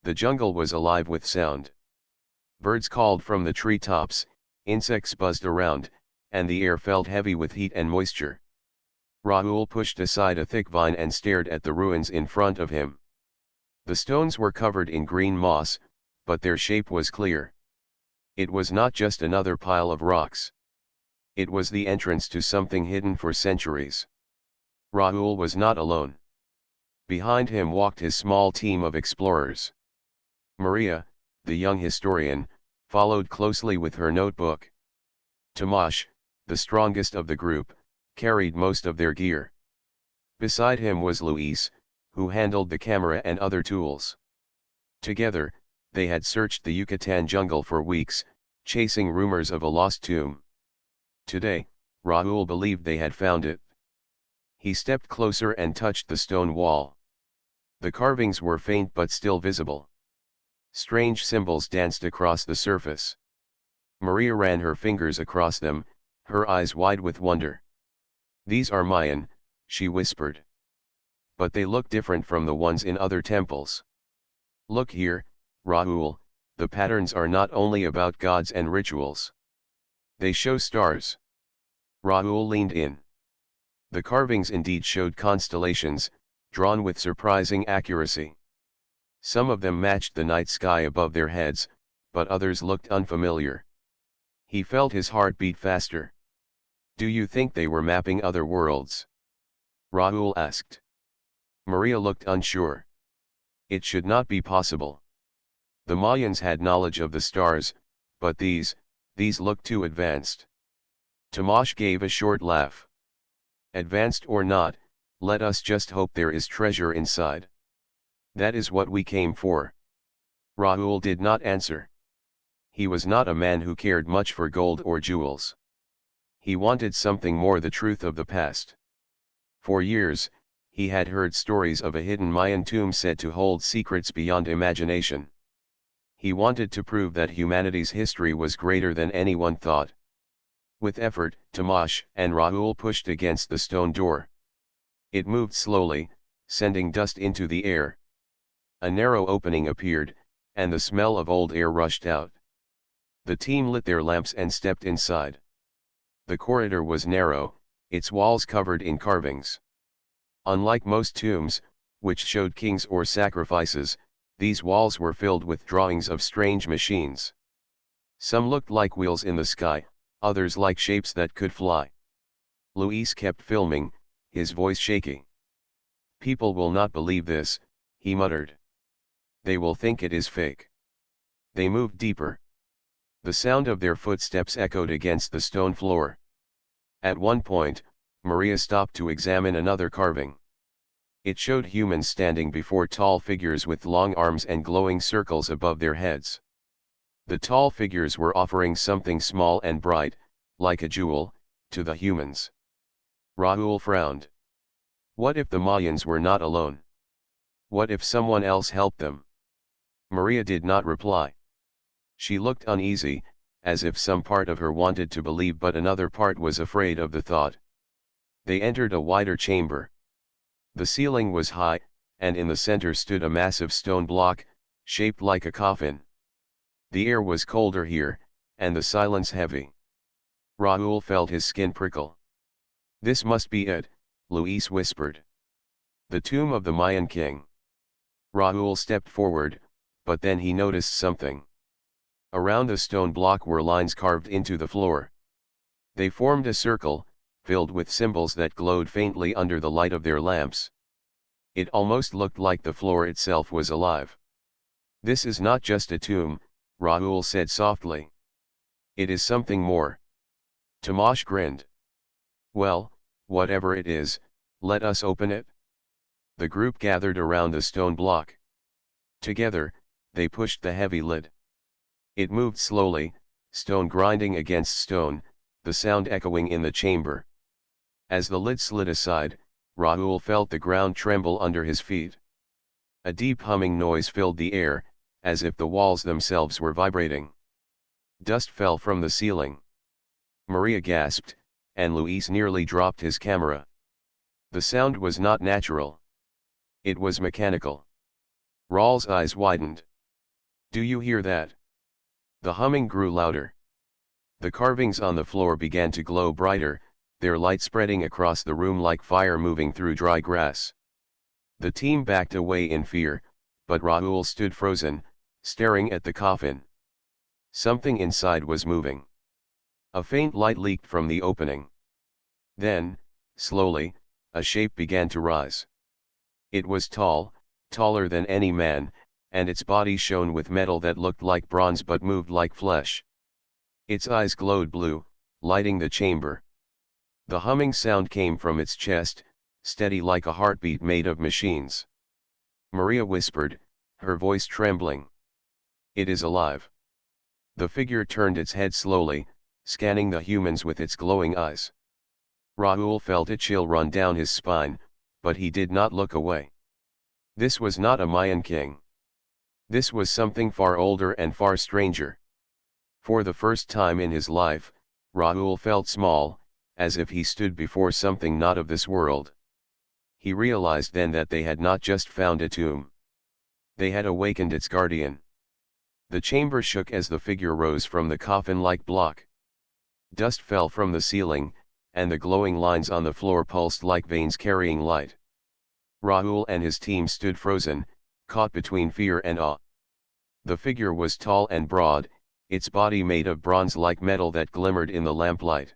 The jungle was alive with sound. Birds called from the treetops, insects buzzed around, and the air felt heavy with heat and moisture. Rahul pushed aside a thick vine and stared at the ruins in front of him. The stones were covered in green moss, but their shape was clear. It was not just another pile of rocks. It was the entrance to something hidden for centuries. Rahul was not alone. Behind him walked his small team of explorers. Maria, the young historian, followed closely with her notebook. Tomasz, the strongest of the group, carried most of their gear. Beside him was Luis, who handled the camera and other tools. Together, they had searched the Yucatan jungle for weeks, chasing rumors of a lost tomb. Today, Rahul believed they had found it. He stepped closer and touched the stone wall. The carvings were faint but still visible. Strange symbols danced across the surface. Maria ran her fingers across them, her eyes wide with wonder. "These are Mayan," she whispered. "But they look different from the ones in other temples. Look here, Rahul, the patterns are not only about gods and rituals. They show stars." Rahul leaned in. The carvings indeed showed constellations, drawn with surprising accuracy. Some of them matched the night sky above their heads, but others looked unfamiliar. He felt his heart beat faster. "Do you think they were mapping other worlds?" Rahul asked. Maria looked unsure. It should not be possible. The Mayans had knowledge of the stars, but these looked too advanced. Tomasz gave a short laugh. "Advanced or not, let us just hope there is treasure inside. That is what we came for." Rahul did not answer. He was not a man who cared much for gold or jewels. He wanted something more, the truth of the past. For years, he had heard stories of a hidden Mayan tomb said to hold secrets beyond imagination. He wanted to prove that humanity's history was greater than anyone thought. With effort, Tomasz and Rahul pushed against the stone door. It moved slowly, sending dust into the air. A narrow opening appeared, and the smell of old air rushed out. The team lit their lamps and stepped inside. The corridor was narrow, its walls covered in carvings. Unlike most tombs, which showed kings or sacrifices, these walls were filled with drawings of strange machines. Some looked like wheels in the sky, others like shapes that could fly. Luis kept filming, his voice shaking. "People will not believe this," he muttered. "They will think it is fake." They moved deeper. The sound of their footsteps echoed against the stone floor. At one point, Maria stopped to examine another carving. It showed humans standing before tall figures with long arms and glowing circles above their heads. The tall figures were offering something small and bright, like a jewel, to the humans. Rahul frowned. What if the Mayans were not alone? What if someone else helped them? Maria did not reply. She looked uneasy, as if some part of her wanted to believe but another part was afraid of the thought. They entered a wider chamber. The ceiling was high, and in the center stood a massive stone block, shaped like a coffin. The air was colder here, and the silence heavy. Rahul felt his skin prickle. "This must be it," Luis whispered. "The tomb of the Mayan king." Rahul stepped forward, but then he noticed something. Around the stone block were lines carved into the floor. They formed a circle, filled with symbols that glowed faintly under the light of their lamps. It almost looked like the floor itself was alive. "This is not just a tomb," Rahul said softly. "It is something more." Tomasz grinned. "Well, whatever it is, let us open it." The group gathered around the stone block. Together, they pushed the heavy lid. It moved slowly, stone grinding against stone, the sound echoing in the chamber. As the lid slid aside, Rahul felt the ground tremble under his feet. A deep humming noise filled the air, as if the walls themselves were vibrating. Dust fell from the ceiling. Maria gasped, and Luis nearly dropped his camera. The sound was not natural. It was mechanical. Rahul's eyes widened. Do you hear that? The humming grew louder. The carvings on the floor began to glow brighter, their light spreading across the room like fire moving through dry grass. The team backed away in fear, but Rahul stood frozen, staring at the coffin. Something inside was moving. A faint light leaked from the opening. Then, slowly, a shape began to rise. It was tall, taller than any man, and its body shone with metal that looked like bronze but moved like flesh. Its eyes glowed blue, lighting the chamber. The humming sound came from its chest, steady like a heartbeat made of machines. Maria whispered, her voice trembling. It is alive. The figure turned its head slowly, scanning the humans with its glowing eyes. Rahul felt a chill run down his spine, but he did not look away. This was not a Mayan king. This was something far older and far stranger. For the first time in his life, Rahul felt small, as if he stood before something not of this world. He realized then that they had not just found a tomb. They had awakened its guardian. The chamber shook as the figure rose from the coffin-like block. Dust fell from the ceiling, and the glowing lines on the floor pulsed like veins carrying light. Rahul and his team stood frozen, caught between fear and awe. The figure was tall and broad, its body made of bronze like metal that glimmered in the lamplight.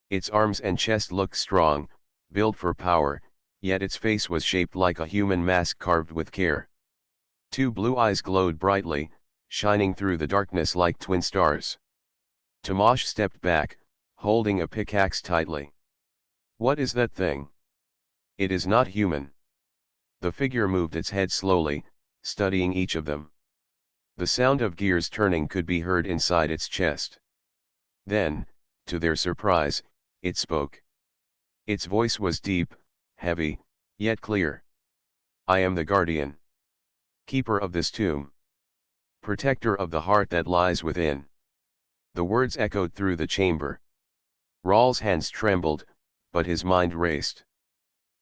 Its arms and chest looked strong, built for power, yet its face was shaped like a human mask carved with care. Two blue eyes glowed brightly, shining through the darkness like twin stars. Tomasz stepped back, holding a pickaxe tightly. What is that thing? It is not human. The figure moved its head slowly, studying each of them. The sound of gears turning could be heard inside its chest. Then, to their surprise, it spoke. Its voice was deep, heavy, yet clear. I am the guardian. Keeper of this tomb. Protector of the heart that lies within. The words echoed through the chamber. Raul's hands trembled, but his mind raced.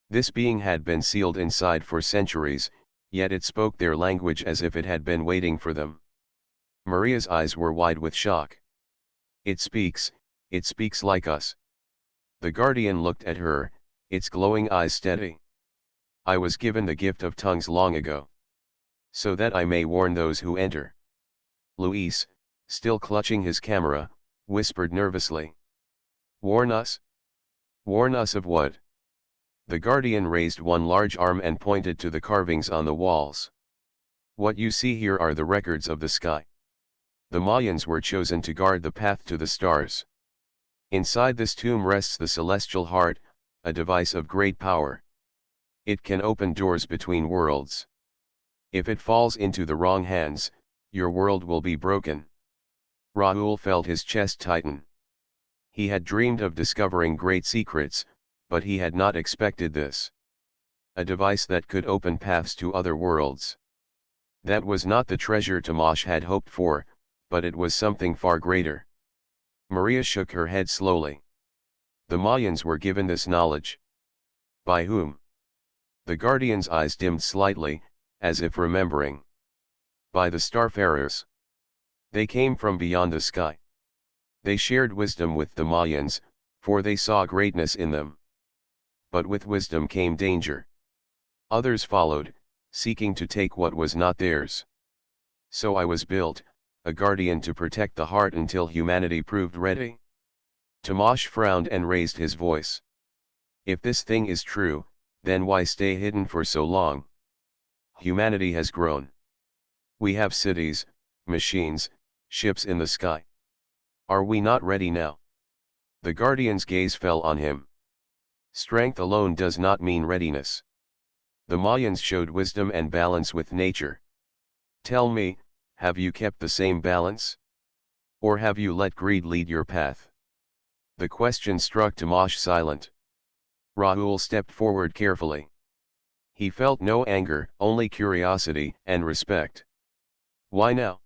This being had been sealed inside for centuries, yet it spoke their language as if it had been waiting for them. Maria's eyes were wide with shock. It speaks like us. The guardian looked at her, its glowing eyes steady. I was given the gift of tongues long ago. So that I may warn those who enter. Luis, still clutching his camera, whispered nervously. Warn us? Warn us of what? The guardian raised one large arm and pointed to the carvings on the walls. What you see here are the records of the sky. The Mayans were chosen to guard the path to the stars. Inside this tomb rests the celestial heart, a device of great power. It can open doors between worlds. If it falls into the wrong hands, your world will be broken. Rahul felt his chest tighten. He had dreamed of discovering great secrets, but he had not expected this. A device that could open paths to other worlds. That was not the treasure Tomasz had hoped for, but it was something far greater. Maria shook her head slowly. The Mayans were given this knowledge. By whom? The guardian's eyes dimmed slightly, as if remembering. By the starfarers. They came from beyond the sky. They shared wisdom with the Mayans, for they saw greatness in them. But with wisdom came danger. Others followed, seeking to take what was not theirs. So I was built, a guardian to protect the heart until humanity proved ready. Tomasz frowned and raised his voice. If this thing is true, then why stay hidden for so long? Humanity has grown. We have cities, machines, ships in the sky. Are we not ready now? The guardian's gaze fell on him. Strength alone does not mean readiness. The Mayans showed wisdom and balance with nature. Tell me, have you kept the same balance? Or have you let greed lead your path? The question struck Tomasz silent. Rahul stepped forward carefully. He felt no anger, only curiosity and respect. Why now?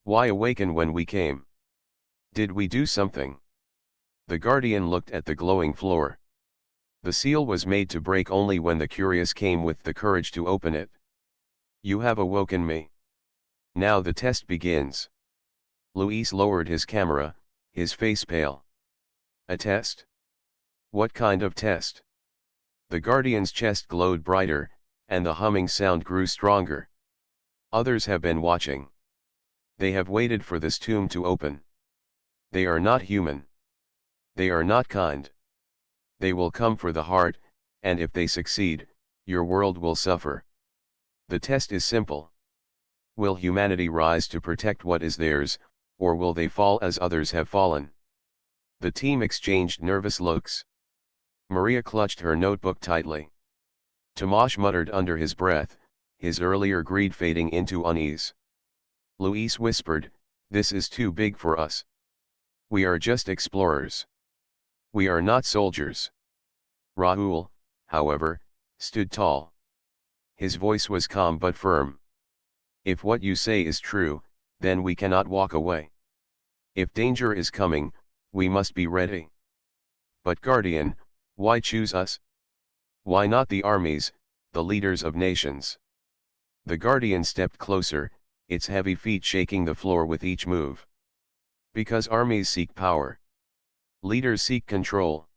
Why awaken when we came? Did we do something? The guardian looked at the glowing floor. The seal was made to break only when the curious came with the courage to open it. You have awoken me. Now the test begins. Luis lowered his camera, his face pale. A test? What kind of test? The Guardian's chest glowed brighter, and the humming sound grew stronger. Others have been watching. They have waited for this tomb to open. They are not human. They are not kind. They will come for the heart, and if they succeed, your world will suffer. The test is simple. Will humanity rise to protect what is theirs, or will they fall as others have fallen? The team exchanged nervous looks. Maria clutched her notebook tightly. Tomasz muttered under his breath, his earlier greed fading into unease. Luis whispered, "This is too big for us. We are just explorers. We are not soldiers." Raoul, however, stood tall. His voice was calm but firm. "If what you say is true, then we cannot walk away. If danger is coming, we must be ready. But Guardian, why choose us? Why not the armies, the leaders of nations?" The Guardian stepped closer, its heavy feet shaking the floor with each move. "Because armies seek power. Leaders seek control.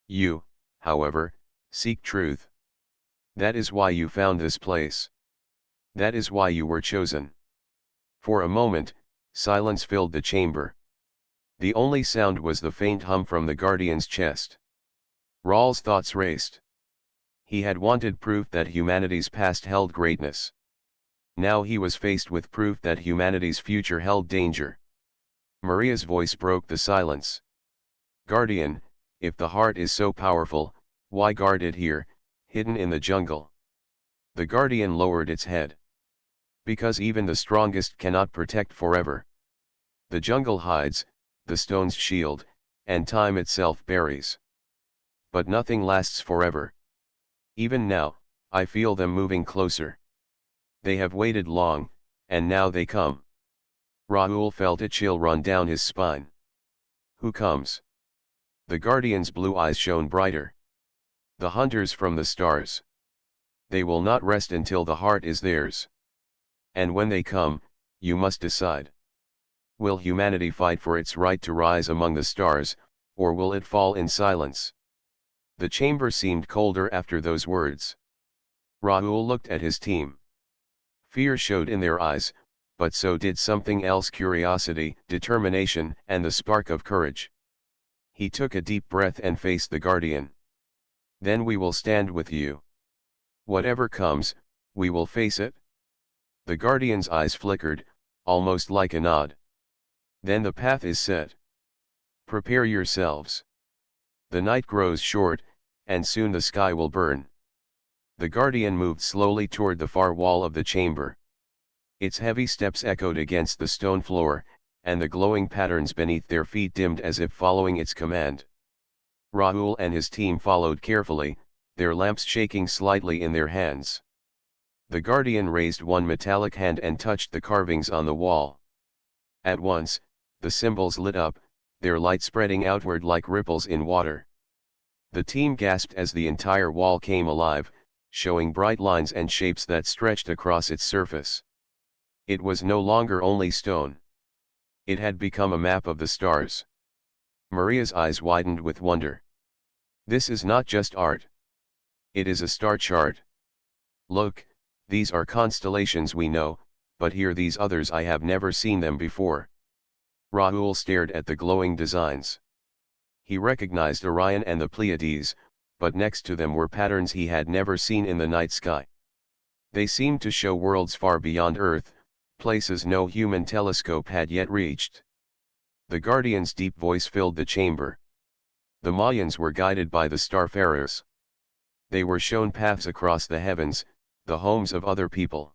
You, however, seek truth. That is why you found this place. That is why you were chosen." For a moment, silence filled the chamber. The only sound was the faint hum from the Guardian's chest. Raul's thoughts raced. He had wanted proof that humanity's past held greatness. Now he was faced with proof that humanity's future held danger. Maria's voice broke the silence. "Guardian, if the heart is so powerful, why guard it here, hidden in the jungle?" The Guardian lowered its head. "Because even the strongest cannot protect forever. The jungle hides, the stones shield, and time itself buries. But nothing lasts forever. Even now, I feel them moving closer. They have waited long, and now they come." Raoul felt a chill run down his spine. "Who comes?" The Guardian's blue eyes shone brighter. "The hunters from the stars. They will not rest until the heart is theirs. And when they come, you must decide. Will humanity fight for its right to rise among the stars, or will it fall in silence?" The chamber seemed colder after those words. Raoul looked at his team. Fear showed in their eyes, but so did something else: curiosity, determination, and the spark of courage. He took a deep breath and faced the Guardian. "Then we will stand with you. Whatever comes, we will face it." The Guardian's eyes flickered, almost like a nod. "Then the path is set. Prepare yourselves. The night grows short, and soon the sky will burn." The Guardian moved slowly toward the far wall of the chamber. Its heavy steps echoed against the stone floor, and the glowing patterns beneath their feet dimmed as if following its command. Raoul and his team followed carefully, their lamps shaking slightly in their hands. The Guardian raised one metallic hand and touched the carvings on the wall. At once, the symbols lit up, their light spreading outward like ripples in water. The team gasped as the entire wall came alive, showing bright lines and shapes that stretched across its surface. It was no longer only stone. It had become a map of the stars. Maria's eyes widened with wonder. "This is not just art. It is a star chart. Look, these are constellations we know, but here these others I have never seen them before." Raoul stared at the glowing designs. He recognized Orion and the Pleiades, but next to them were patterns he had never seen in the night sky. They seemed to show worlds far beyond Earth, places no human telescope had yet reached. The Guardian's deep voice filled the chamber. The Mayans were guided by the starfarers. They were shown paths across the heavens, the homes of other people.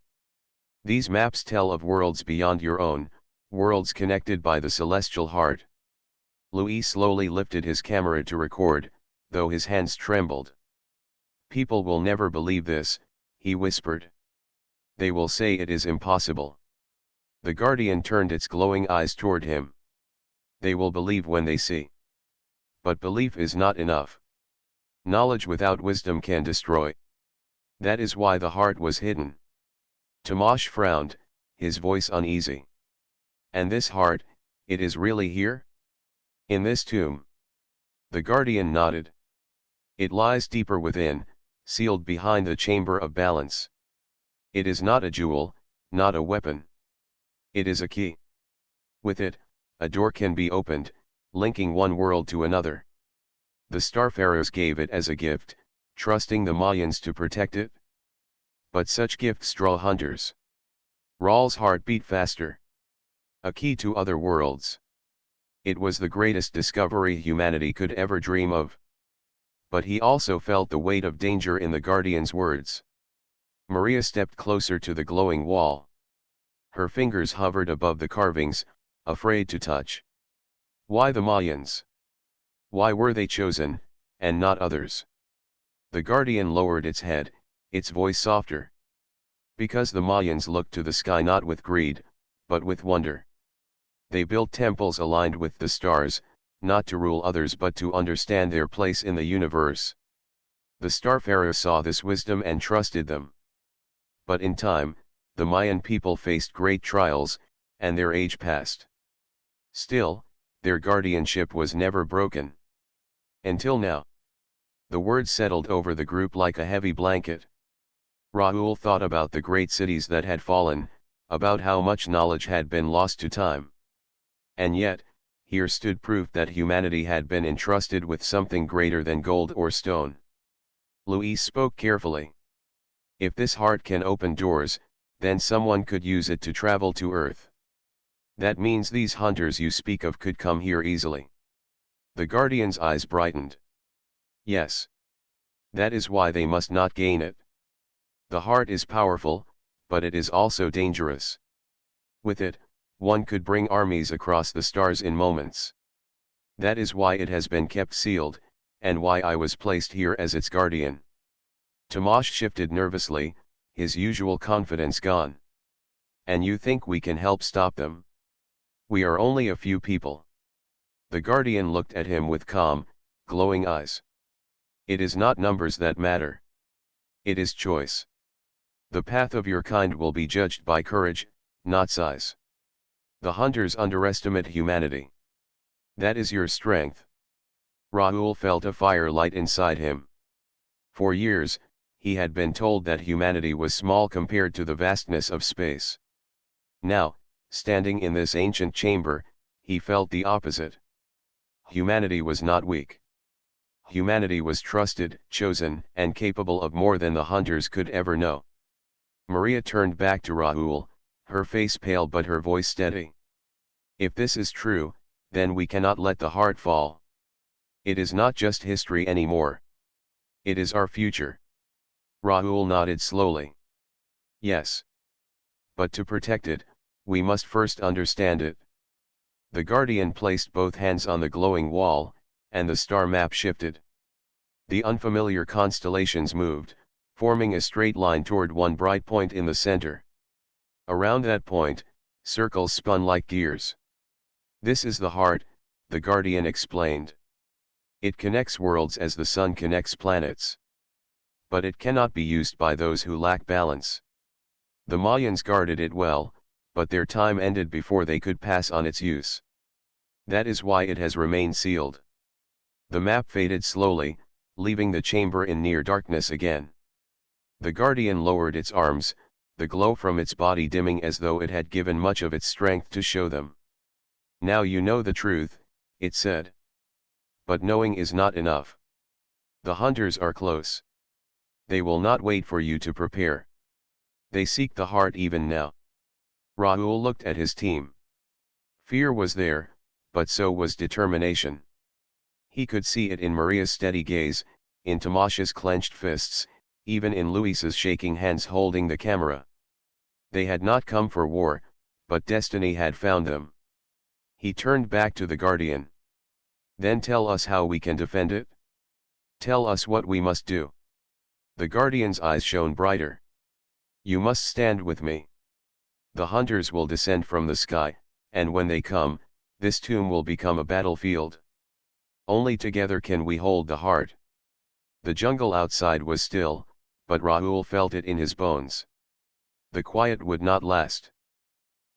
These maps tell of worlds beyond your own, worlds connected by the celestial heart. Louis slowly lifted his camera to record, though his hands trembled. "People will never believe this," he whispered. "They will say it is impossible." The Guardian turned its glowing eyes toward him. "They will believe when they see. But belief is not enough. Knowledge without wisdom can destroy. That is why the heart was hidden." Tomasz frowned, his voice uneasy. And this heart, it is really here? In this tomb? The guardian nodded. It lies deeper within, sealed behind the chamber of balance. It is not a jewel, not a weapon. It is a key. With it, a door can be opened, linking one world to another. The star pharaohs gave it as a gift, trusting the Mayans to protect it. But such gifts draw hunters. Ra'ul's heart beat faster. A key to other worlds. It was the greatest discovery humanity could ever dream of. But he also felt the weight of danger in the guardian's words. Maria stepped closer to the glowing wall. Her fingers hovered above the carvings, afraid to touch. Why the Mayans? Why were they chosen, and not others? The guardian lowered its head, its voice softer. Because the Mayans looked to the sky not with greed, but with wonder. They built temples aligned with the stars, not to rule others but to understand their place in the universe. The star pharaoh saw this wisdom and trusted them. But in time, the Mayan people faced great trials, and their age passed. Still, their guardianship was never broken. Until now. The words settled over the group like a heavy blanket. Ra'ul thought about the great cities that had fallen, about how much knowledge had been lost to time. And yet, here stood proof that humanity had been entrusted with something greater than gold or stone. Louise spoke carefully. If this heart can open doors, then someone could use it to travel to Earth. That means these hunters you speak of could come here easily. The guardian's eyes brightened. Yes. That is why they must not gain it. The heart is powerful, but it is also dangerous. With it, one could bring armies across the stars in moments. That is why it has been kept sealed, and why I was placed here as its guardian. Tomasz shifted nervously, his usual confidence gone. And you think we can help stop them? We are only a few people. The guardian looked at him with calm, glowing eyes. It is not numbers that matter. It is choice. The path of your kind will be judged by courage, not size. The hunters underestimate humanity. That is your strength. Ra'ul felt a fire light inside him. For years, he had been told that humanity was small compared to the vastness of space. Now, standing in this ancient chamber, he felt the opposite. Humanity was not weak. Humanity was trusted, chosen, and capable of more than the hunters could ever know. Maria turned back to Ra'ul, her face pale but her voice steady. If this is true, then we cannot let the heart fall. It is not just history anymore. It is our future. Ra'ul nodded slowly. Yes. But to protect it, we must first understand it. The guardian placed both hands on the glowing wall, and the star map shifted. The unfamiliar constellations moved, forming a straight line toward one bright point in the center. Around that point, circles spun like gears. This is the heart, the guardian explained. It connects worlds as the sun connects planets. But it cannot be used by those who lack balance. The Mayans guarded it well, but their time ended before they could pass on its use. That is why it has remained sealed. The map faded slowly, leaving the chamber in near darkness again. The guardian lowered its arms, the glow from its body dimming as though it had given much of its strength to show them. Now you know the truth, it said. But knowing is not enough. The hunters are close. They will not wait for you to prepare. They seek the heart even now. Ra'ul looked at his team. Fear was there, but so was determination. He could see it in Maria's steady gaze, in Tamash's clenched fists, even in Luis's shaking hands holding the camera. They had not come for war, but destiny had found them. He turned back to the guardian. Then tell us how we can defend it? Tell us what we must do. The guardian's eyes shone brighter. You must stand with me. The hunters will descend from the sky, and when they come, this tomb will become a battlefield. Only together can we hold the heart. The jungle outside was still, but Ra'ul felt it in his bones. The quiet would not last.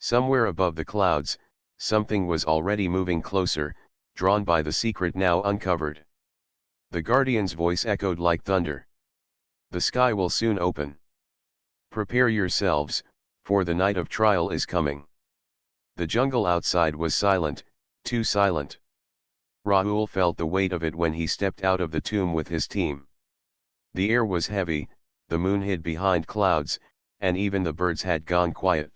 Somewhere above the clouds, something was already moving closer, drawn by the secret now uncovered. The guardian's voice echoed like thunder. The sky will soon open. Prepare yourselves, for the night of trial is coming. The jungle outside was silent, too silent. Rahul felt the weight of it when he stepped out of the tomb with his team. The air was heavy, the moon hid behind clouds, and even the birds had gone quiet.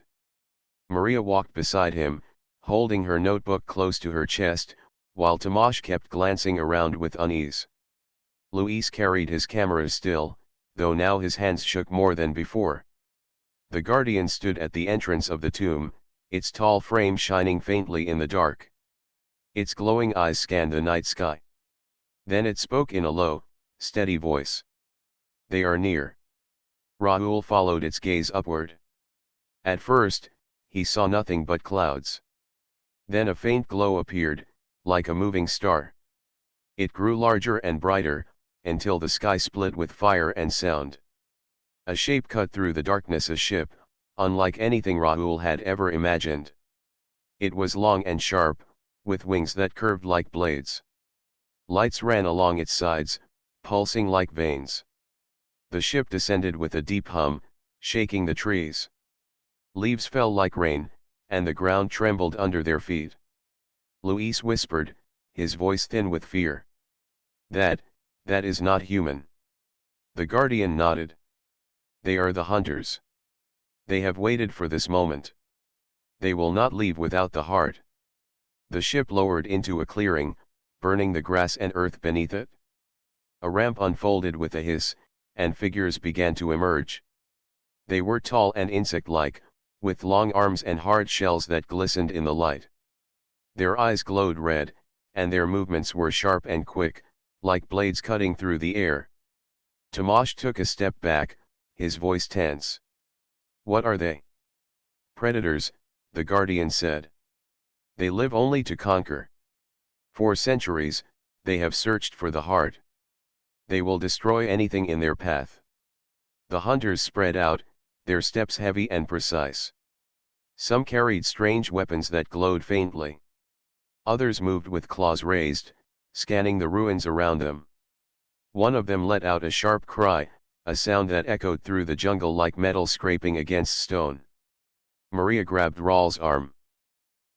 Maria walked beside him, holding her notebook close to her chest, while Tomasz kept glancing around with unease. Luis carried his camera still, though now his hands shook more than before. The guardian stood at the entrance of the tomb, its tall frame shining faintly in the dark. Its glowing eyes scanned the night sky. Then it spoke in a low, steady voice. They are near. Rahul followed its gaze upward. At first, he saw nothing but clouds. Then a faint glow appeared, like a moving star. It grew larger and brighter, until the sky split with fire and sound. A shape cut through the darkness, a ship, unlike anything Rahul had ever imagined. It was long and sharp, with wings that curved like blades. Lights ran along its sides, pulsing like veins. The ship descended with a deep hum, shaking the trees. Leaves fell like rain, and the ground trembled under their feet. Luis whispered, his voice thin with fear. That is not human." The guardian nodded. "They are the hunters. They have waited for this moment. They will not leave without the heart." The ship lowered into a clearing, burning the grass and earth beneath it. A ramp unfolded with a hiss, and figures began to emerge. They were tall and insect-like, with long arms and hard shells that glistened in the light. Their eyes glowed red, and their movements were sharp and quick, like blades cutting through the air. Tomasz took a step back, his voice tense. "What are they?" "Predators," the guardian said. "They live only to conquer. For centuries, they have searched for the heart. They will destroy anything in their path." The hunters spread out, their steps heavy and precise. Some carried strange weapons that glowed faintly. Others moved with claws raised, scanning the ruins around them. One of them let out a sharp cry, a sound that echoed through the jungle like metal scraping against stone. Maria grabbed Raul's arm.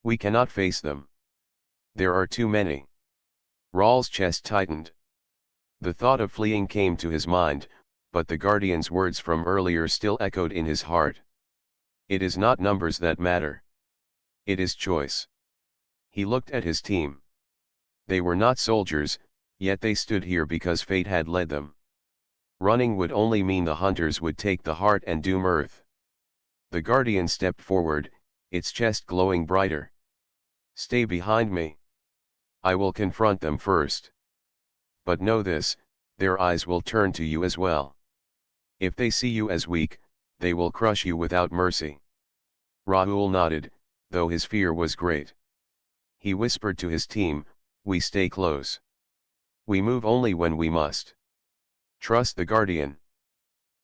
"We cannot face them. There are too many." Raul's chest tightened. The thought of fleeing came to his mind, but the guardian's words from earlier still echoed in his heart. It is not numbers that matter. It is choice. He looked at his team. They were not soldiers, yet they stood here because fate had led them. Running would only mean the hunters would take the heart and doom Earth. The guardian stepped forward, its chest glowing brighter. "Stay behind me. I will confront them first. But know this, their eyes will turn to you as well. If they see you as weak, they will crush you without mercy." Rahul nodded, though his fear was great. He whispered to his team, "We stay close. We move only when we must. Trust the guardian."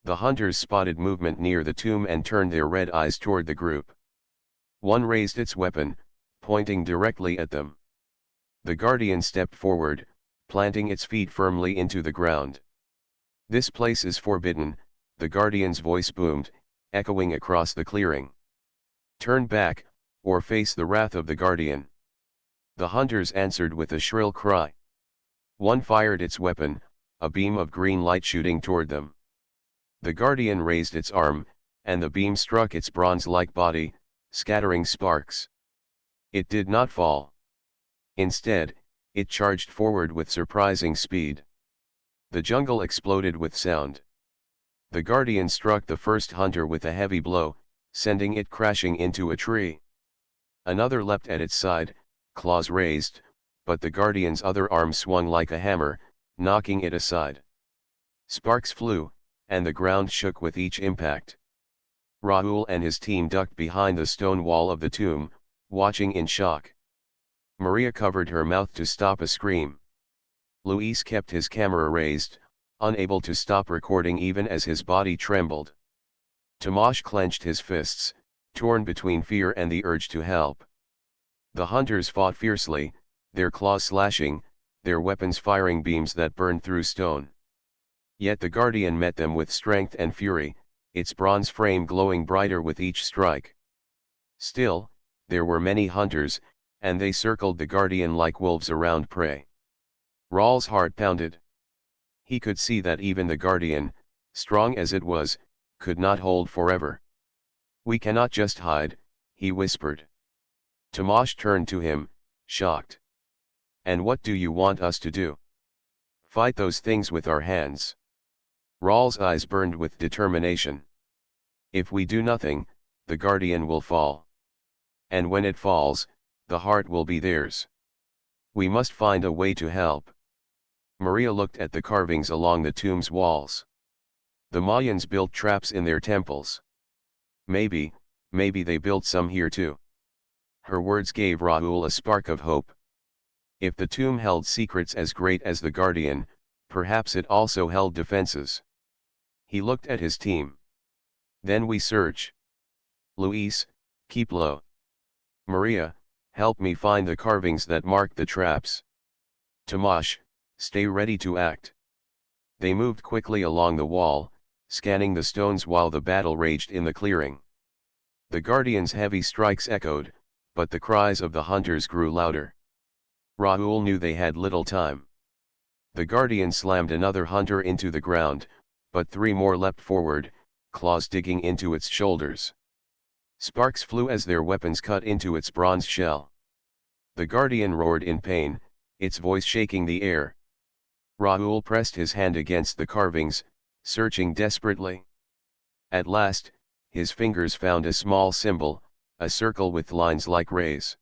The hunters spotted movement near the tomb and turned their red eyes toward the group. One raised its weapon, pointing directly at them. The guardian stepped forward, planting its feet firmly into the ground. "This place is forbidden," the guardian's voice boomed, echoing across the clearing. "Turn back, or face the wrath of the guardian." The hunters answered with a shrill cry. One fired its weapon, a beam of green light shooting toward them. The guardian raised its arm, and the beam struck its bronze-like body, scattering sparks. It did not fall. Instead, it charged forward with surprising speed. The jungle exploded with sound. The guardian struck the first hunter with a heavy blow, sending it crashing into a tree. Another leapt at its side, claws raised, but the guardian's other arm swung like a hammer, knocking it aside. Sparks flew, and the ground shook with each impact. Rahul and his team ducked behind the stone wall of the tomb, watching in shock. Maria covered her mouth to stop a scream. Luis kept his camera raised, unable to stop recording even as his body trembled. Tomasz clenched his fists, torn between fear and the urge to help. The hunters fought fiercely, their claws slashing, their weapons firing beams that burned through stone. Yet the guardian met them with strength and fury, its bronze frame glowing brighter with each strike. Still, there were many hunters, and they circled the guardian like wolves around prey. Rawl's heart pounded. He could see that even the guardian, strong as it was, could not hold forever. "We cannot just hide," he whispered. Tomash turned to him, shocked. "And what do you want us to do?" "Fight those things with our hands." Rawl's eyes burned with determination. "If we do nothing, the guardian will fall. And when it falls, the heart will be theirs. We must find a way to help." Maria looked at the carvings along the tomb's walls. The Mayans built traps in their temples. Maybe they built some here too. Her words gave Rahul a spark of hope. If the tomb held secrets as great as the guardian, perhaps it also held defenses. He looked at his team. "Then we search. Luis, keep low. Maria, help me find the carvings that mark the traps. Tomash, stay ready to act." They moved quickly along the wall, scanning the stones while the battle raged in the clearing. The guardian's heavy strikes echoed, but the cries of the hunters grew louder. Rahul knew they had little time. The guardian slammed another hunter into the ground, but 3 more leapt forward, claws digging into its shoulders. Sparks flew as their weapons cut into its bronze shell. The guardian roared in pain, its voice shaking the air. Rahul pressed his hand against the carvings, searching desperately. At last, his fingers found a small symbol, a circle with lines like rays.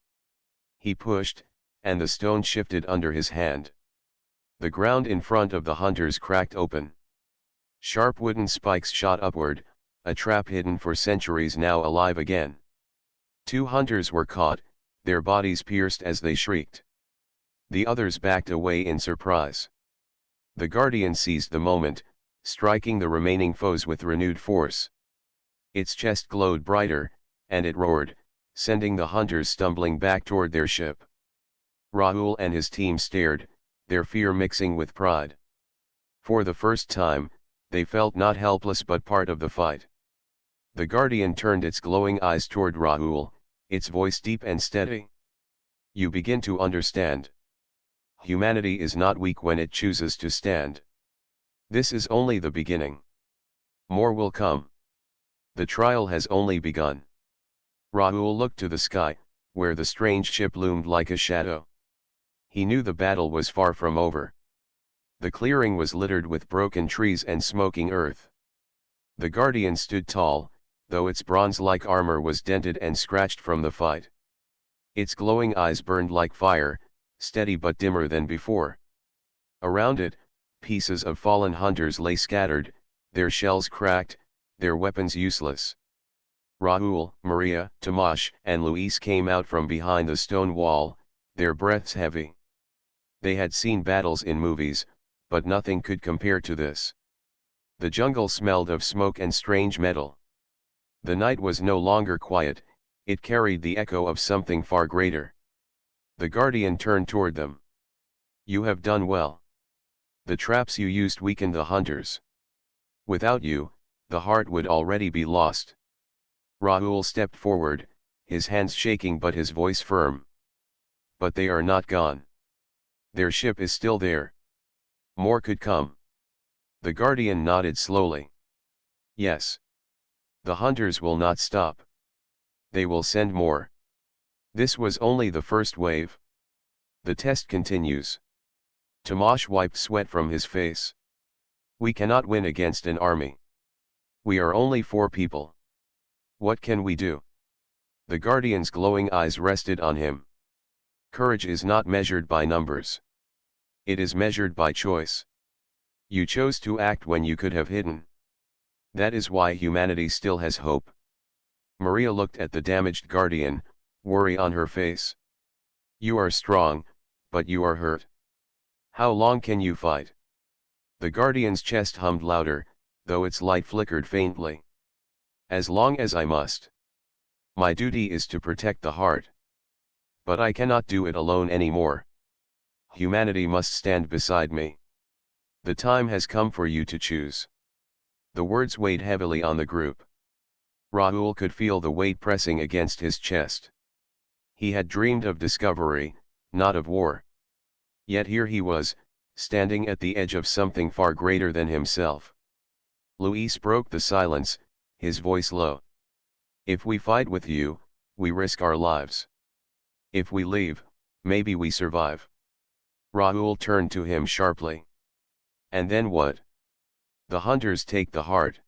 He pushed, and the stone shifted under his hand. The ground in front of the hunters cracked open. Sharp wooden spikes shot upward, a trap hidden for centuries now alive again. 2 hunters were caught, their bodies pierced as they shrieked. The others backed away in surprise. The guardian seized the moment, striking the remaining foes with renewed force. Its chest glowed brighter, and it roared, sending the hunters stumbling back toward their ship. Rahul and his team stared, their fear mixing with pride. For the first time, they felt not helpless but part of the fight. The guardian turned its glowing eyes toward Rahul, its voice deep and steady. "You begin to understand. Humanity is not weak when it chooses to stand. This is only the beginning. More will come. The trial has only begun." Rahul looked to the sky, where the strange ship loomed like a shadow. He knew the battle was far from over. The clearing was littered with broken trees and smoking earth. The guardian stood tall, though its bronze-like armor was dented and scratched from the fight. Its glowing eyes burned like fire, steady but dimmer than before. Around it, pieces of fallen hunters lay scattered, their shells cracked, their weapons useless. Rahul, Maria, Tomash, and Luis came out from behind the stone wall, their breaths heavy. They had seen battles in movies, but nothing could compare to this. The jungle smelled of smoke and strange metal. The night was no longer quiet, it carried the echo of something far greater. The guardian turned toward them. "You have done well. The traps you used weakened the hunters. Without you, the heart would already be lost." Rahul stepped forward, his hands shaking but his voice firm. "But they are not gone. Their ship is still there. More could come." The guardian nodded slowly. "Yes. The hunters will not stop. They will send more. This was only the first wave. The test continues." Tomash wiped sweat from his face. "We cannot win against an army. We are only 4 people. What can we do?" The guardian's glowing eyes rested on him. "Courage is not measured by numbers. It is measured by choice. You chose to act when you could have hidden. That is why humanity still has hope." Maria looked at the damaged guardian, worry on her face. "You are strong, but you are hurt. How long can you fight?" The guardian's chest hummed louder, though its light flickered faintly. "As long as I must." My duty is to protect the heart. But I cannot do it alone anymore. Humanity must stand beside me. The time has come for you to choose. The words weighed heavily on the group. Rahul could feel the weight pressing against his chest. He had dreamed of discovery, not of war. Yet here he was, standing at the edge of something far greater than himself. Luis broke the silence, his voice low. If we fight with you, we risk our lives. If we leave, maybe we survive. Rahul turned to him sharply. And then what? The hunters take the heart.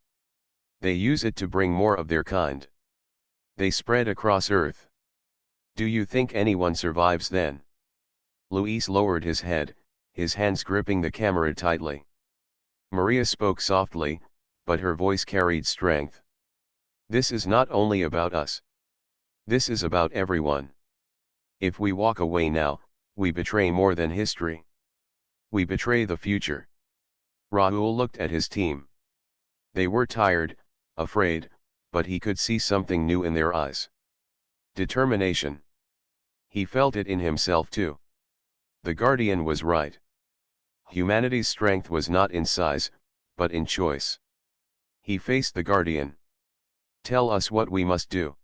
They use it to bring more of their kind. They spread across Earth. Do you think anyone survives then? Luis lowered his head, his hands gripping the camera tightly. Maria spoke softly, but her voice carried strength. This is not only about us. This is about everyone. If we walk away now, we betray more than history. We betray the future. Rahul looked at his team. They were tired, afraid, but he could see something new in their eyes. Determination. He felt it in himself too. The Guardian was right. Humanity's strength was not in size, but in choice. He faced the Guardian. Tell us what we must do.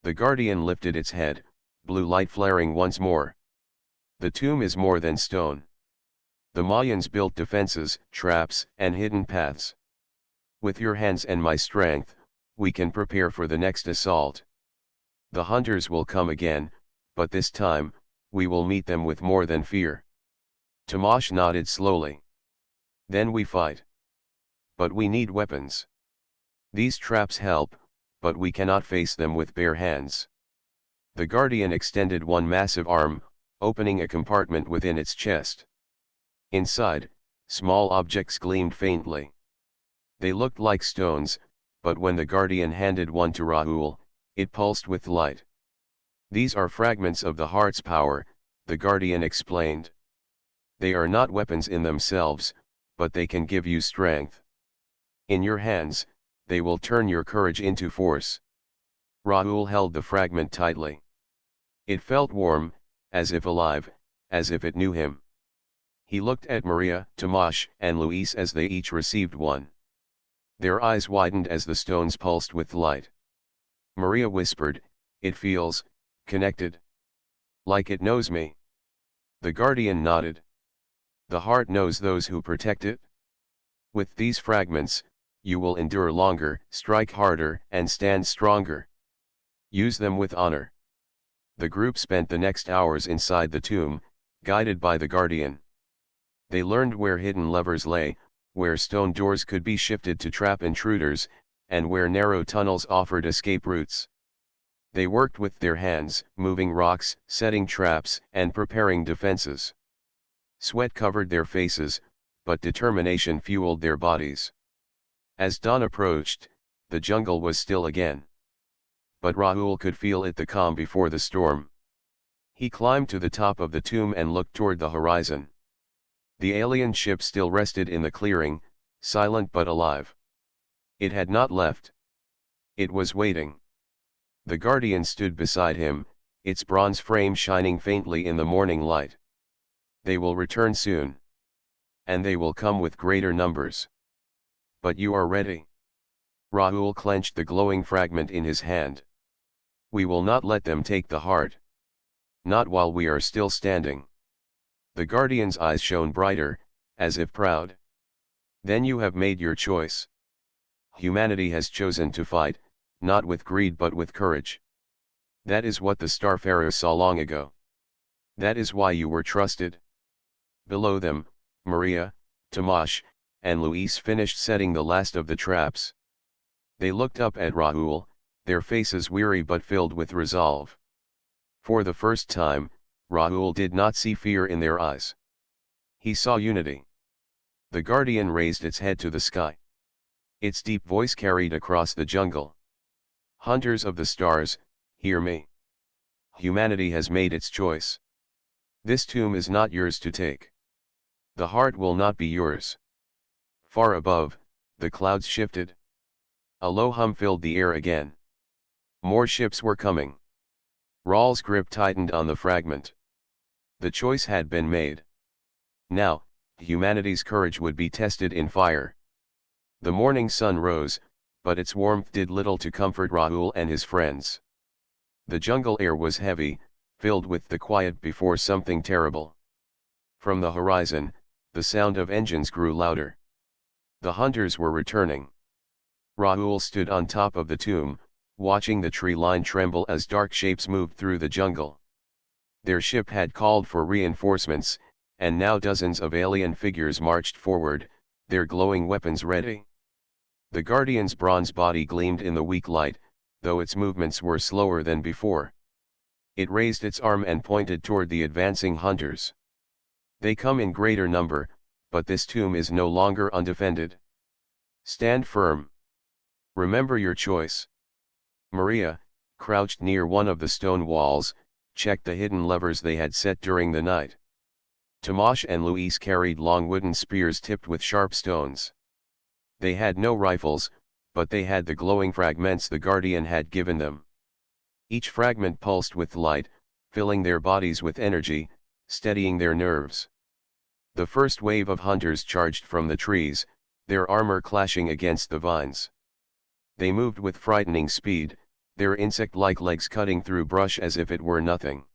The Guardian lifted its head, blue light flaring once more. The tomb is more than stone. The Mayans built defenses, traps, and hidden paths. With your hands and my strength, we can prepare for the next assault. The hunters will come again, but this time, we will meet them with more than fear. Tomasz nodded slowly. Then we fight. But we need weapons. These traps help, but we cannot face them with bare hands. The Guardian extended one massive arm, opening a compartment within its chest. Inside, small objects gleamed faintly. They looked like stones, but when the Guardian handed one to Rahul, it pulsed with light. These are fragments of the heart's power, the Guardian explained. They are not weapons in themselves, but they can give you strength. In your hands, they will turn your courage into force. Rahul held the fragment tightly. It felt warm, as if alive, as if it knew him. He looked at Maria, Tomasz, and Luis as they each received one. Their eyes widened as the stones pulsed with light. Maria whispered, "It feels connected. Like it knows me." The Guardian nodded. The heart knows those who protect it. With these fragments, you will endure longer, strike harder, and stand stronger. Use them with honor. The group spent the next hours inside the tomb, guided by the Guardian. They learned where hidden levers lay, where stone doors could be shifted to trap intruders, and where narrow tunnels offered escape routes. They worked with their hands, moving rocks, setting traps, and preparing defenses. Sweat covered their faces, but determination fueled their bodies. As dawn approached, the jungle was still again. But Rahul could feel it, the calm before the storm. He climbed to the top of the tomb and looked toward the horizon. The alien ship still rested in the clearing, silent but alive. It had not left. It was waiting. The Guardian stood beside him, its bronze frame shining faintly in the morning light. They will return soon. And they will come with greater numbers. But you are ready. Rahul clenched the glowing fragment in his hand. We will not let them take the heart. Not while we are still standing. The Guardian's eyes shone brighter, as if proud. Then you have made your choice. Humanity has chosen to fight, not with greed but with courage. That is what the Starfarer saw long ago. That is why you were trusted. Below them, Maria, Tomasz, and Luis finished setting the last of the traps. They looked up at Rahul, their faces weary but filled with resolve. For the first time, Rahul did not see fear in their eyes. He saw unity. The Guardian raised its head to the sky. Its deep voice carried across the jungle. Hunters of the stars, hear me. Humanity has made its choice. This tomb is not yours to take. The heart will not be yours. Far above, the clouds shifted. A low hum filled the air again. More ships were coming. Rawl's grip tightened on the fragment. The choice had been made. Now, humanity's courage would be tested in fire. The morning sun rose, but its warmth did little to comfort Rahul and his friends. The jungle air was heavy, filled with the quiet before something terrible. From the horizon, the sound of engines grew louder. The hunters were returning. Rahul stood on top of the tomb, watching the tree line tremble as dark shapes moved through the jungle. Their ship had called for reinforcements, and now dozens of alien figures marched forward, their glowing weapons ready. The Guardian's bronze body gleamed in the weak light, though its movements were slower than before. It raised its arm and pointed toward the advancing hunters. They come in greater number, but this tomb is no longer undefended. Stand firm. Remember your choice. Maria, crouched near one of the stone walls, checked the hidden levers they had set during the night. Tomasz and Luis carried long wooden spears tipped with sharp stones. They had no rifles, but they had the glowing fragments the Guardian had given them. Each fragment pulsed with light, filling their bodies with energy, steadying their nerves. The first wave of hunters charged from the trees, their armor clashing against the vines. They moved with frightening speed, their insect-like legs cutting through brush as if it were nothing.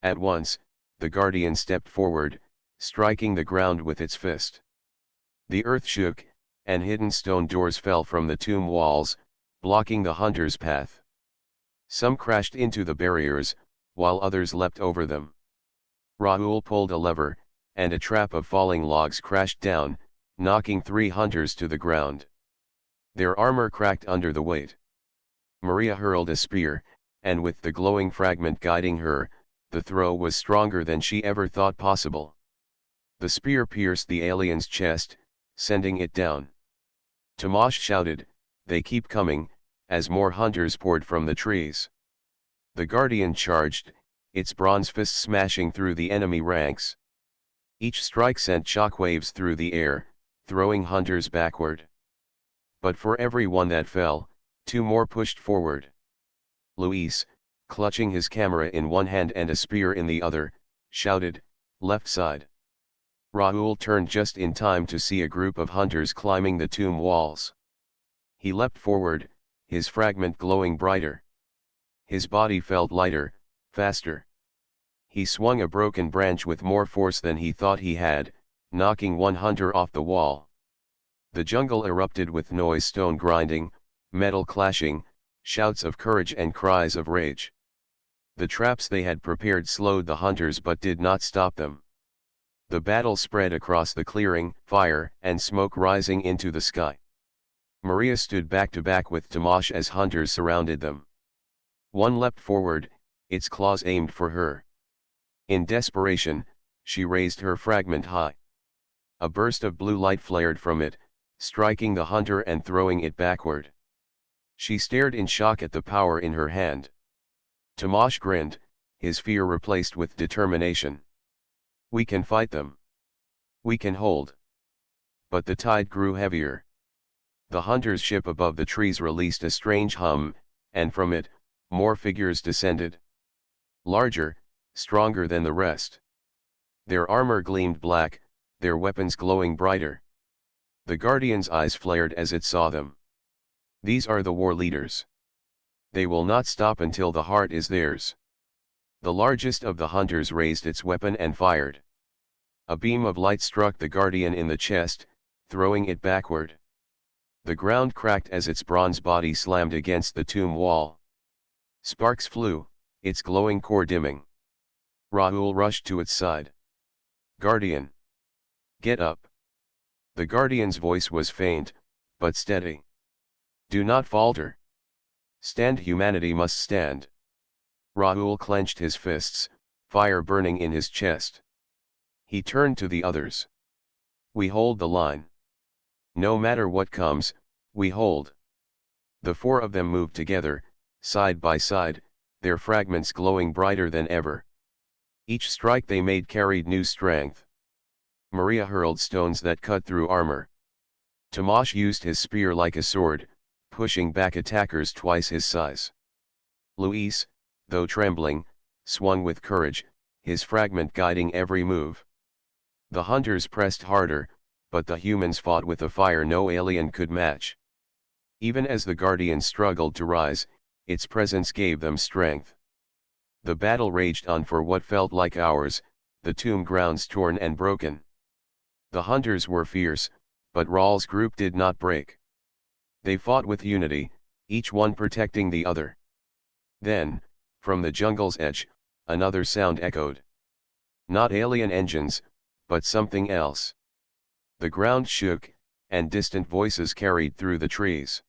At once, the Guardian stepped forward, striking the ground with its fist. The earth shook, and hidden stone doors fell from the tomb walls, blocking the hunter's path. Some crashed into the barriers, while others leapt over them. Rahul pulled a lever, and a trap of falling logs crashed down, knocking 3 hunters to the ground. Their armor cracked under the weight. Maria hurled a spear, and with the glowing fragment guiding her, the throw was stronger than she ever thought possible. The spear pierced the alien's chest, sending it down. Tomasz shouted, "They keep coming," as more hunters poured from the trees. The Guardian charged, its bronze fist smashing through the enemy ranks. Each strike sent shockwaves through the air, throwing hunters backward. But for every one that fell, 2 more pushed forward. Luis, clutching his camera in one hand and a spear in the other, shouted, "Left side." Rahul turned just in time to see a group of hunters climbing the tomb walls. He leapt forward, his fragment glowing brighter. His body felt lighter, faster. He swung a broken branch with more force than he thought he had, knocking one hunter off the wall. The jungle erupted with noise, stone grinding, metal clashing, shouts of courage and cries of rage. The traps they had prepared slowed the hunters but did not stop them. The battle spread across the clearing, fire and smoke rising into the sky. Maria stood back to back with Tomasz as hunters surrounded them. One leapt forward, its claws aimed for her. In desperation, she raised her fragment high. A burst of blue light flared from it, striking the hunter and throwing it backward. She stared in shock at the power in her hand. Tomasz grinned, his fear replaced with determination. "We can fight them. We can hold." But the tide grew heavier. The hunter's ship above the trees released a strange hum, and from it, more figures descended. Larger, stronger than the rest. Their armor gleamed black, their weapons glowing brighter. The Guardian's eyes flared as it saw them. These are the war leaders. They will not stop until the heart is theirs. The largest of the hunters raised its weapon and fired. A beam of light struck the Guardian in the chest, throwing it backward. The ground cracked as its bronze body slammed against the tomb wall. Sparks flew, its glowing core dimming. Rahul rushed to its side. "Guardian! Get up!" The Guardian's voice was faint, but steady. "Do not falter. Stand, humanity must stand." Rahul clenched his fists, fire burning in his chest. He turned to the others. "We hold the line. No matter what comes, we hold." The 4 of them moved together, side by side, their fragments glowing brighter than ever. Each strike they made carried new strength. Maria hurled stones that cut through armor. Tomasz used his spear like a sword, pushing back attackers twice his size. Luis, though trembling, swung with courage, his fragment guiding every move. The hunters pressed harder, but the humans fought with a fire no alien could match. Even as the Guardian struggled to rise, its presence gave them strength. The battle raged on for what felt like hours, the tomb grounds torn and broken. The hunters were fierce, but Rawls' group did not break. They fought with unity, each one protecting the other. Then, from the jungle's edge, another sound echoed. Not alien engines, but something else. The ground shook, and distant voices carried through the trees.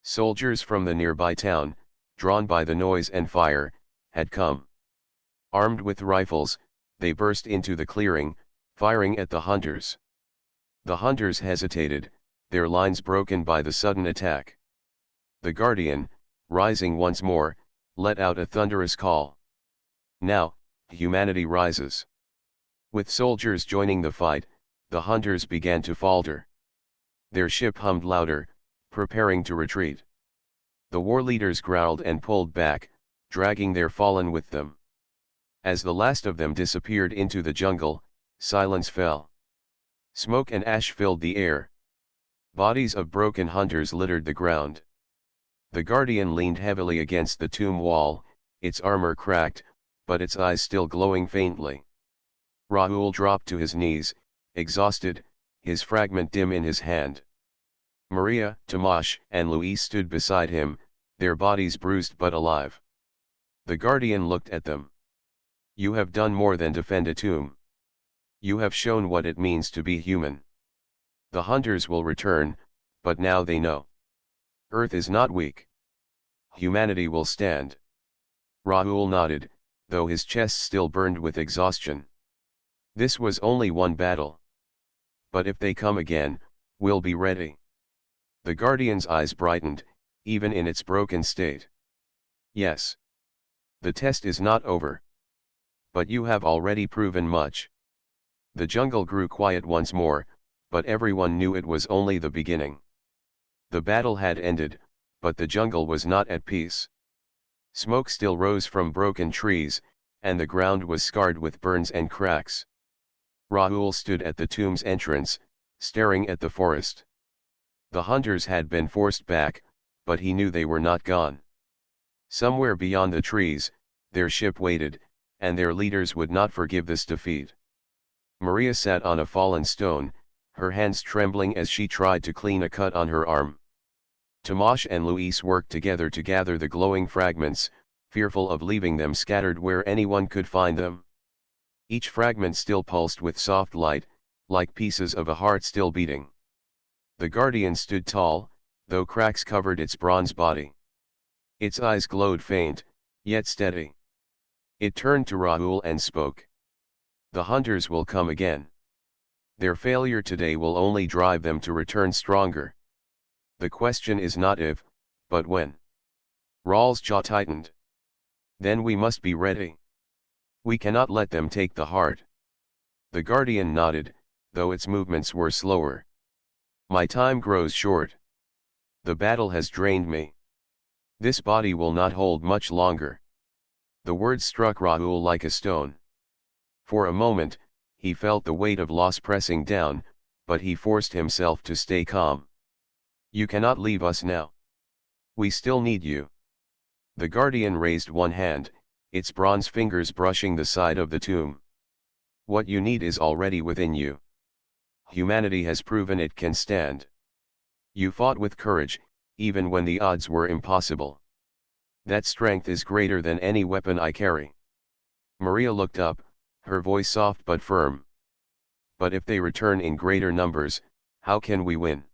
Soldiers from the nearby town, drawn by the noise and fire, had come. Armed with rifles, they burst into the clearing, firing at the hunters. The hunters hesitated, their lines broken by the sudden attack. The Guardian, rising once more, let out a thunderous call. Now, humanity rises. With soldiers joining the fight, the hunters began to falter. Their ship hummed louder, preparing to retreat. The war leaders growled and pulled back, dragging their fallen with them. As the last of them disappeared into the jungle, silence fell. Smoke and ash filled the air. Bodies of broken hunters littered the ground. The Guardian leaned heavily against the tomb wall, its armor cracked, but its eyes still glowing faintly. Rahul dropped to his knees, exhausted, his fragment dim in his hand. Maria, Tomasz, and Luis stood beside him, their bodies bruised but alive. The Guardian looked at them. You have done more than defend a tomb. You have shown what it means to be human. The hunters will return, but now they know. Earth is not weak. Humanity will stand. Rahul nodded, though his chest still burned with exhaustion. This was only one battle. But if they come again, we'll be ready. The Guardian's eyes brightened, even in its broken state. Yes. The test is not over. But you have already proven much. The jungle grew quiet once more, but everyone knew it was only the beginning. The battle had ended, but the jungle was not at peace. Smoke still rose from broken trees, and the ground was scarred with burns and cracks. Rahul stood at the tomb's entrance, staring at the forest. The hunters had been forced back, but he knew they were not gone. Somewhere beyond the trees, their ship waited, and their leaders would not forgive this defeat. Maria sat on a fallen stone, her hands trembling as she tried to clean a cut on her arm. Tomasz and Luis worked together to gather the glowing fragments, fearful of leaving them scattered where anyone could find them. Each fragment still pulsed with soft light, like pieces of a heart still beating. The Guardian stood tall, though cracks covered its bronze body. Its eyes glowed faint, yet steady. It turned to Rahul and spoke. The hunters will come again. Their failure today will only drive them to return stronger. The question is not if, but when. Rawls' jaw tightened. Then we must be ready. We cannot let them take the heart. The Guardian nodded, though its movements were slower. My time grows short. The battle has drained me. This body will not hold much longer. The words struck Rahul like a stone. For a moment, he felt the weight of loss pressing down, but he forced himself to stay calm. You cannot leave us now. We still need you. The Guardian raised one hand, its bronze fingers brushing the side of the tomb. What you need is already within you. Humanity has proven it can stand. You fought with courage, even when the odds were impossible. That strength is greater than any weapon I carry. Maria looked up, her voice soft but firm. But if they return in greater numbers, how can we win?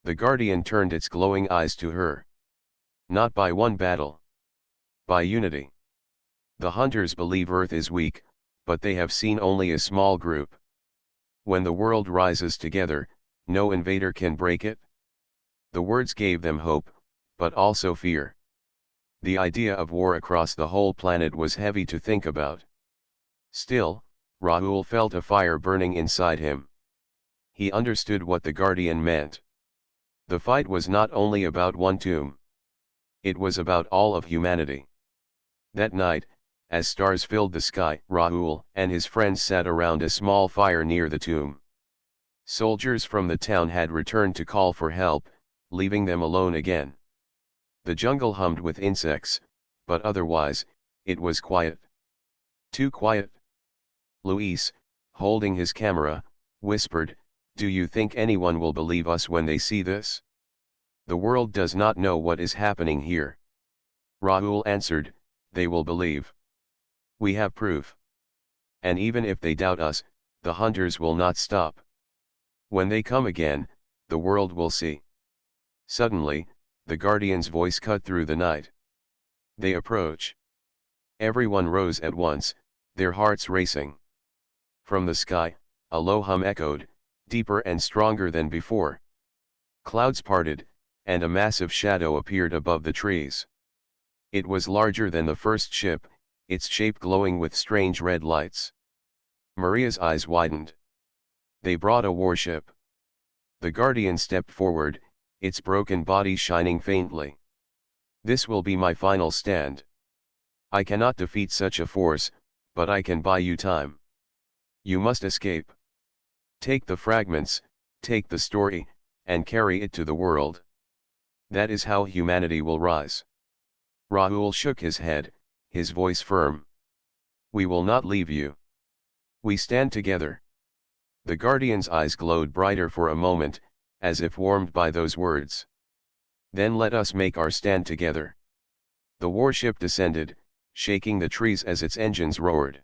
The Guardian turned its glowing eyes to her. Not by one battle. By unity. The hunters believe Earth is weak, but they have seen only a small group. When the world rises together, no invader can break it. The words gave them hope, but also fear. The idea of war across the whole planet was heavy to think about. Still, Rahul felt a fire burning inside him. He understood what the Guardian meant. The fight was not only about one tomb. It was about all of humanity. That night, as stars filled the sky, Rahul and his friends sat around a small fire near the tomb. Soldiers from the town had returned to call for help, leaving them alone again. The jungle hummed with insects, but otherwise, it was quiet. Too quiet. Luis, holding his camera, whispered, "Do you think anyone will believe us when they see this? The world does not know what is happening here." Rahul answered, "They will believe. We have proof. And even if they doubt us, the hunters will not stop. When they come again, the world will see." Suddenly, the guardian's voice cut through the night. "They approach." Everyone rose at once, their hearts racing. From the sky, a low hum echoed, deeper and stronger than before. Clouds parted, and a massive shadow appeared above the trees. It was larger than the first ship, its shape glowing with strange red lights. Maria's eyes widened. They brought a warship. The guardian stepped forward, its broken body shining faintly. "This will be my final stand. I cannot defeat such a force, but I can buy you time. You must escape. Take the fragments, take the story, and carry it to the world. That is how humanity will rise." Rahul shook his head, his voice firm. "We will not leave you. We stand together." The guardian's eyes glowed brighter for a moment, as if warmed by those words. "Then let us make our stand together." The warship descended, shaking the trees as its engines roared.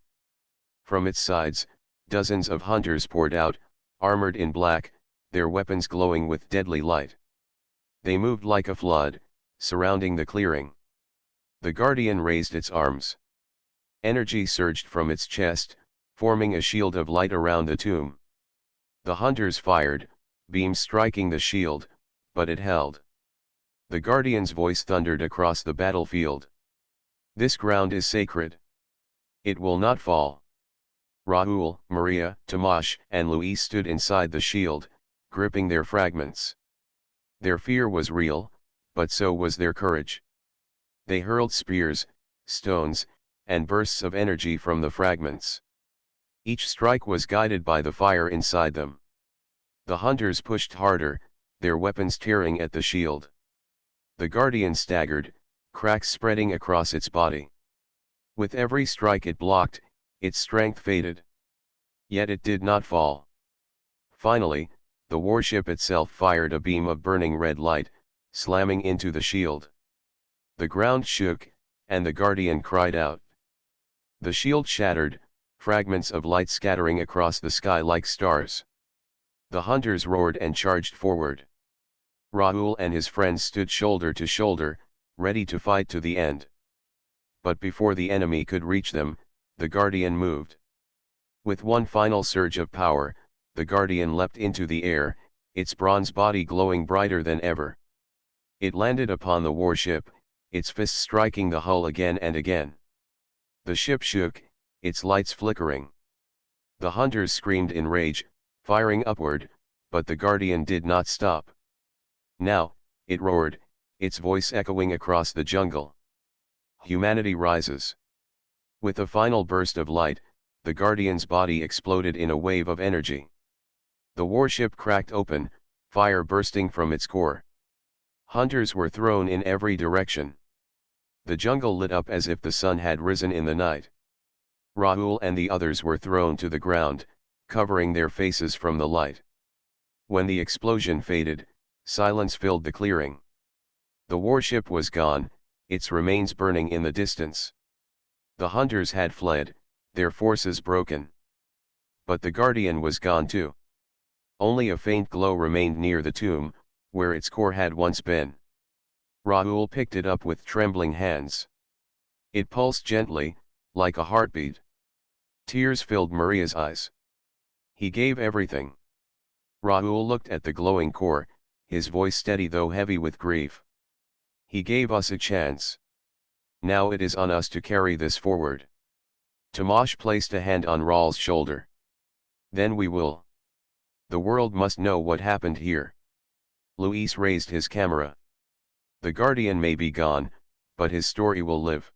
From its sides, dozens of hunters poured out, armored in black, their weapons glowing with deadly light. They moved like a flood, surrounding the clearing. The guardian raised its arms. Energy surged from its chest, forming a shield of light around the tomb. The hunters fired, beams striking the shield, but it held. The guardian's voice thundered across the battlefield. "This ground is sacred. It will not fall." Rahul, Maria, Tomasz, and Luis stood inside the shield, gripping their fragments. Their fear was real, but so was their courage. They hurled spears, stones, and bursts of energy from the fragments. Each strike was guided by the fire inside them. The hunters pushed harder, their weapons tearing at the shield. The guardian staggered, cracks spreading across its body. With every strike it blocked, its strength faded. Yet it did not fall. Finally, the warship itself fired a beam of burning red light, slamming into the shield. The ground shook, and the guardian cried out. The shield shattered, fragments of light scattering across the sky like stars. The hunters roared and charged forward. Rahul and his friends stood shoulder to shoulder, ready to fight to the end. But before the enemy could reach them, the guardian moved. With one final surge of power, the guardian leapt into the air, its bronze body glowing brighter than ever. It landed upon the warship, its fists striking the hull again and again. The ship shook, its lights flickering. The hunters screamed in rage, firing upward, but the guardian did not stop. Now, it roared, its voice echoing across the jungle. Humanity rises. With a final burst of light, the guardian's body exploded in a wave of energy. The warship cracked open, fire bursting from its core. Hunters were thrown in every direction. The jungle lit up as if the sun had risen in the night. Rahul and the others were thrown to the ground, covering their faces from the light. When the explosion faded, silence filled the clearing. The warship was gone, its remains burning in the distance. The hunters had fled, their forces broken. But the guardian was gone too. Only a faint glow remained near the tomb, where its core had once been. Rahul picked it up with trembling hands. It pulsed gently, like a heartbeat. Tears filled Maria's eyes. He gave everything. Rahul looked at the glowing core, his voice steady though heavy with grief. He gave us a chance. Now it is on us to carry this forward. Tomasz placed a hand on Raul's shoulder. Then we will. The world must know what happened here. Luis raised his camera. The guardian may be gone, but his story will live.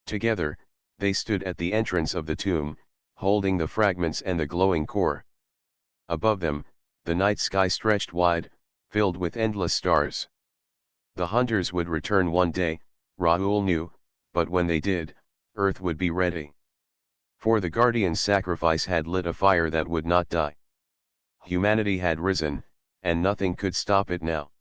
Together, they stood at the entrance of the tomb, holding the fragments and the glowing core. Above them, the night sky stretched wide, filled with endless stars. The hunters would return one day, Rahul knew, but when they did, Earth would be ready. For the guardian's sacrifice had lit a fire that would not die. Humanity had risen, and nothing could stop it now.